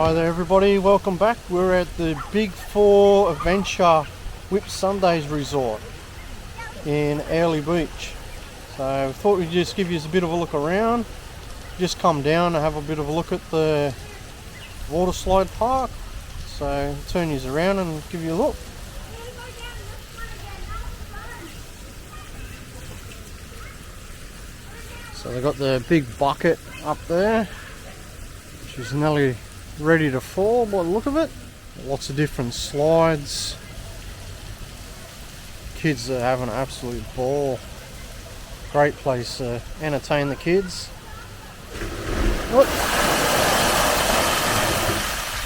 Hi there everybody, welcome back. We're at the Big Four Adventure Whitsundays Resort in Airlie Beach. So we thought we'd just give you a bit of a look around. Just come down and have a bit of a look at the water slide park. So turn you around and give you a look. So they've got the big bucket up there, which is nearly ready to fall by the look of it. Lots of different slides. Kids are having an absolute ball. Great place to entertain the kids. Look.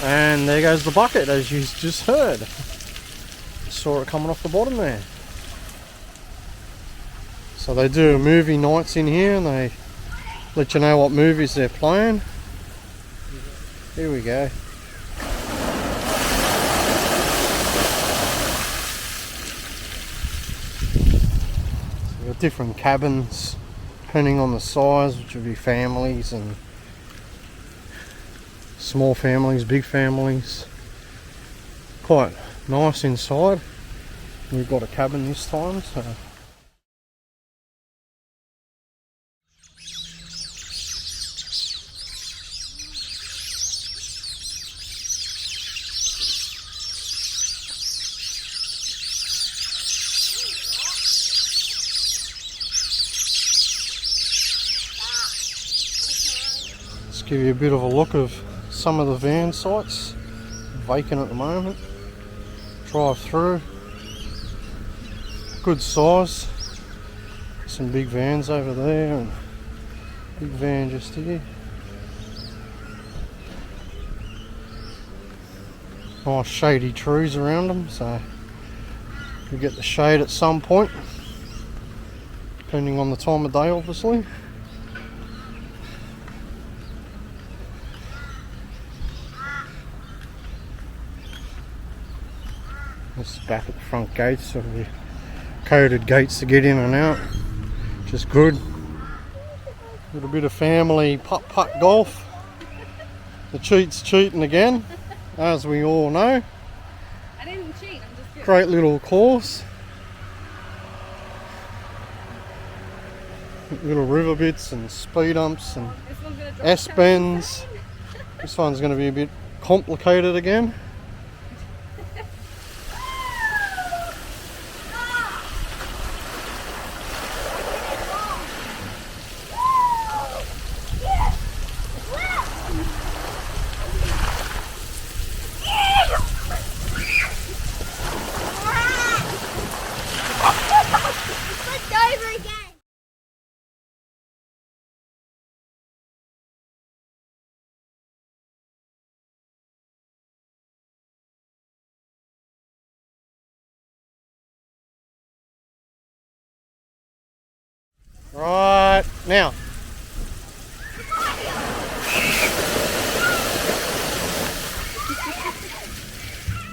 And there goes the bucket, as you just heard. Saw it coming off the bottom there. So they do movie nights in here and they let you know what movies they're playing. Here we go. So we've got different cabins depending on the size, which would be families and small families, big families. Quite nice inside. We've got a cabin this time, so give you a bit of a look of some of the van sites, vacant at the moment. Drive through, good size, some big vans over there and big van just here. Nice shady trees around them, so you get the shade at some point, depending on the time of day obviously. This is back at the front gates, so the coded gates to get in and out, which is good. Got a bit of family putt-putt golf. The cheat's cheating again, as we all know. I didn't cheat, I'm just good. Great little course. Little river bits and speed humps and S-bends. This one's going to be a bit complicated again. Right, now.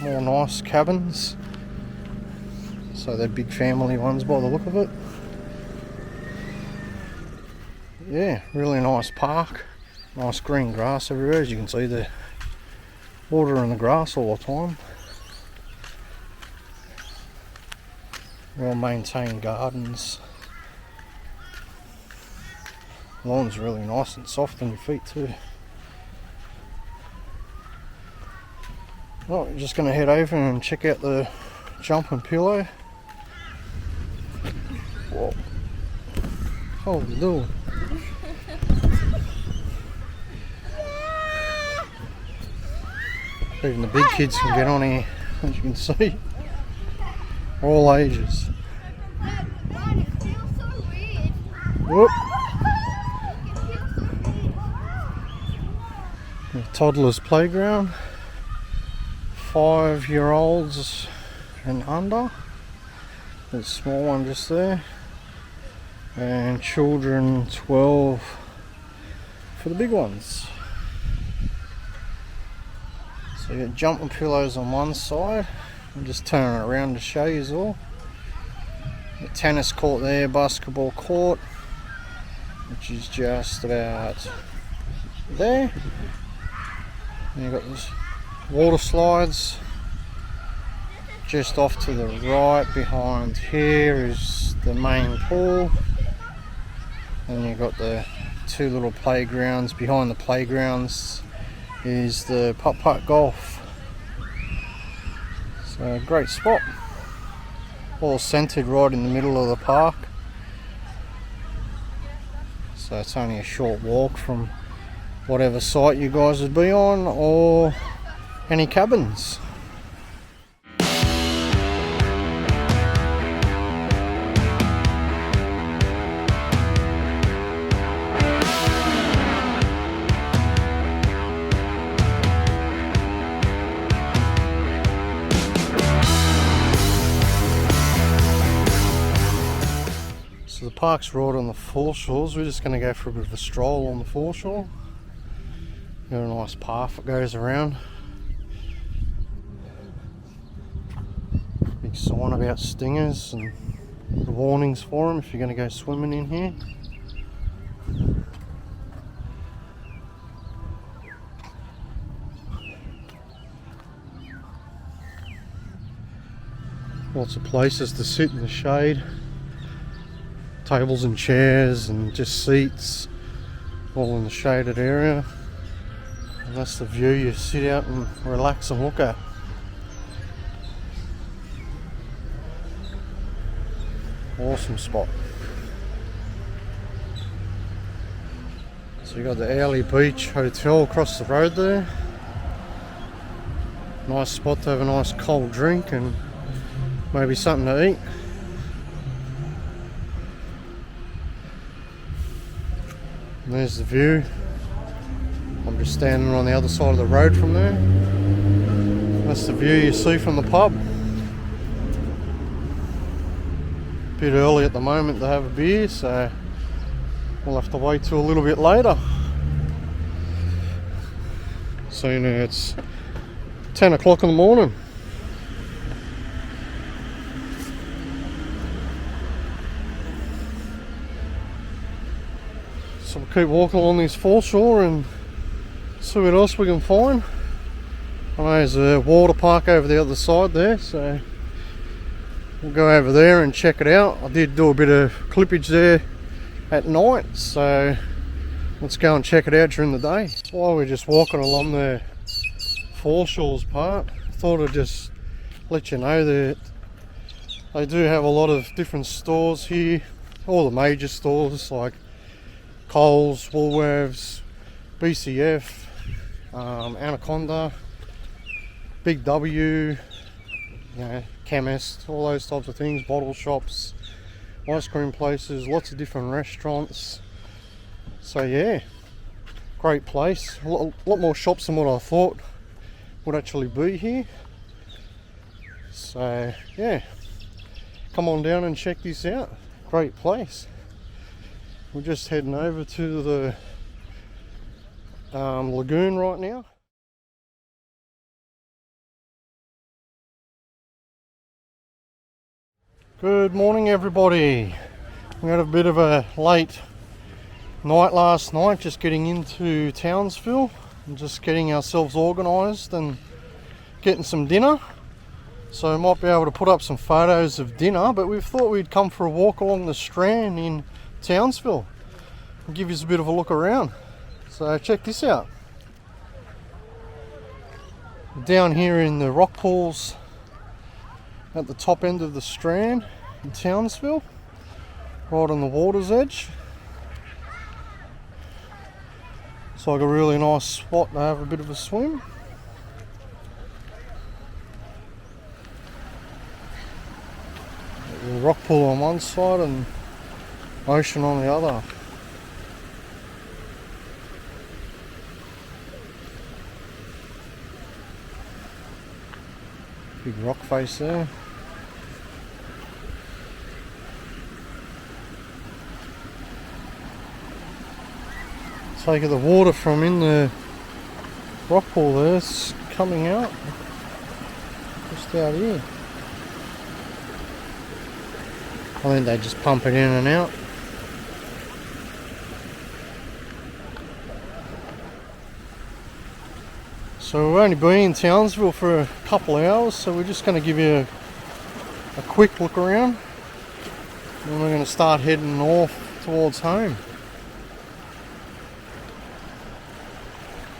More nice cabins. So they're big family ones by the look of it. Yeah, really nice park. Nice green grass everywhere. As you can see, the water and the grass all the time. Well maintained gardens. Lawn's really nice and soft on your feet too. Well, we're just going to head over and check out the jumping pillow. Whoa. Oh, no. Even the big kids can get on here, as you can see. All ages. Whoop. The toddler's playground, 5-year-olds and under. There's a small one just there, and children 12 for the big ones. So you got jumping pillows on one side. I'm just turning it around to show you all. The tennis court there, basketball court, which is just about there. And you've got this water slides. Just off to the right behind here is the main pool. And you've got the two little playgrounds. Behind the playgrounds is the putt-putt golf. So great spot. All centered right in the middle of the park. So it's only a short walk from whatever site you guys would be on or any cabins. So the park's right on the Foreshores. We're just going to go for a bit of a stroll on the Foreshore. Got a nice path that goes around. Big sign about stingers and the warnings for them if you're going to go swimming in here. Lots of places to sit in the shade. Tables and chairs and just seats all in the shaded area. And that's the view you sit out and relax and look at. Awesome spot. So you got the Airlie Beach Hotel across the road there. Nice spot to have a nice cold drink and maybe something to eat. And there's the view. I'm just standing on the other side of the road from there. That's the view you see from the pub. Bit early at the moment to have a beer, so we'll have to wait till a little bit later. So you know, it's 10 o'clock in the morning. So we'll keep walking along this foreshore and see what else we can find. I know there's a water park over the other side there, so we'll go over there and check it out. I did do a bit of clippage there at night, so let's go and check it out during the day. While we're just walking along the Foreshores part, I thought I'd just let you know that they do have a lot of different stores here. All the major stores like Coles, Woolworths, BCF, Anaconda, Big W, you know, chemist, all those types of things, bottle shops, ice cream places, lots of different restaurants. So yeah, great place. A lot more shops than what I thought would actually be here. So yeah, come on down and check this out. Great place. We're just heading over to the lagoon right now. Good morning everybody. We had a bit of a late night last night, just getting into Townsville and just getting ourselves organised and getting some dinner. So we might be able to put up some photos of dinner, but we thought we'd come for a walk along the Strand in Townsville and give you a bit of a look around. So check this out. Down here in the rock pools at the top end of the Strand in Townsville, right on the water's edge. It's like a really nice spot to have a bit of a swim. The rock pool on one side and ocean on the other. Big rock face there. Take the water from in the rock pool there, it's coming out just out here. I think they just pump it in and out. So we've only been in Townsville for a couple of hours, so we're just going to give you a quick look around. Then we're going to start heading north towards home.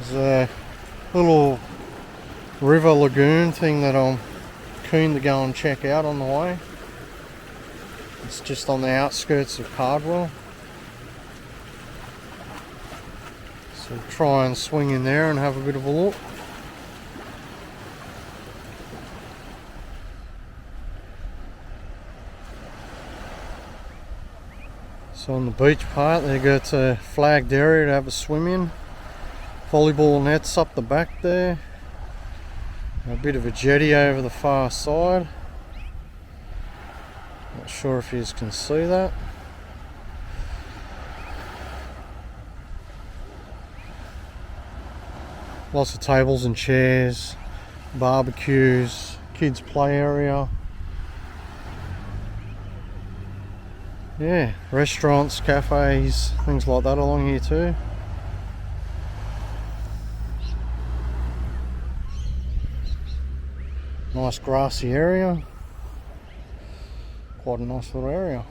There's a little river lagoon thing that I'm keen to go and check out on the way. It's just on the outskirts of Cardwell. So we'll try and swing in there and have a bit of a look. So on the beach part, they've got a flagged area to have a swim in. Volleyball nets up the back there. A bit of a jetty over the far side. Not sure if you can see that. Lots of tables and chairs, barbecues, kids play area. Yeah, restaurants, cafes, things like that along here too. Nice grassy area. Quite a nice little area.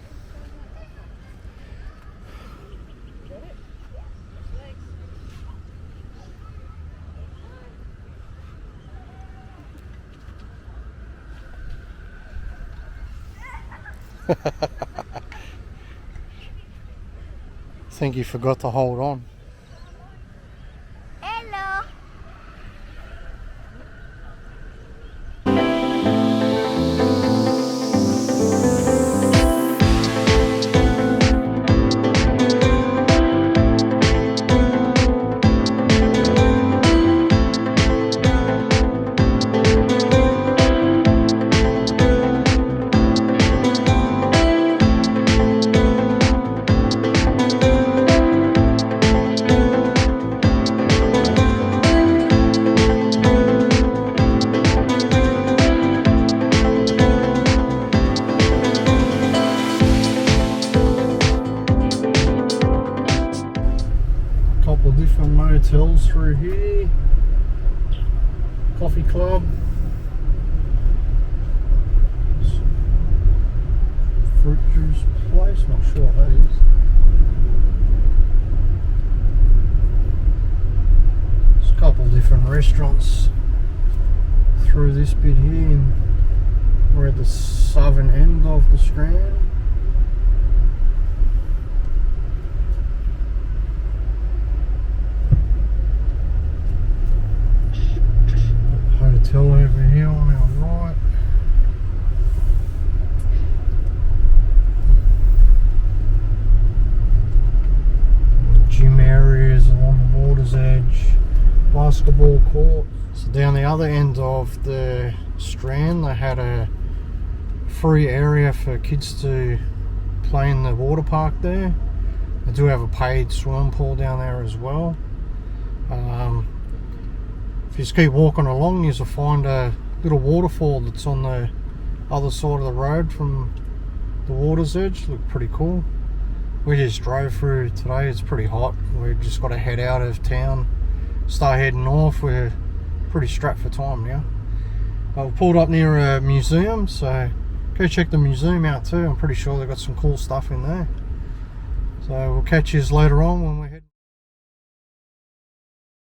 I think you forgot to hold on. Hello. Couple different motels through here. Coffee club. Fruit juice place, not sure what that is. There's a couple different restaurants through this bit here, and we're at the southern end of the Strand. Hotel over here on our right. Gym areas along the water's edge. Basketball court. So down the other end of the Strand they had a free area for kids to play in the water park there. They do have a paid swimming pool down there as well. If you just keep walking along, you'll find a little waterfall that's on the other side of the road from the water's edge. Look pretty cool. We just drove through today. It's pretty hot. We've just got to head out of town, start heading north. We're pretty strapped for time now. We pulled up near a museum, so go check the museum out too. I'm pretty sure they've got some cool stuff in there. So we'll catch you later on when we're heading.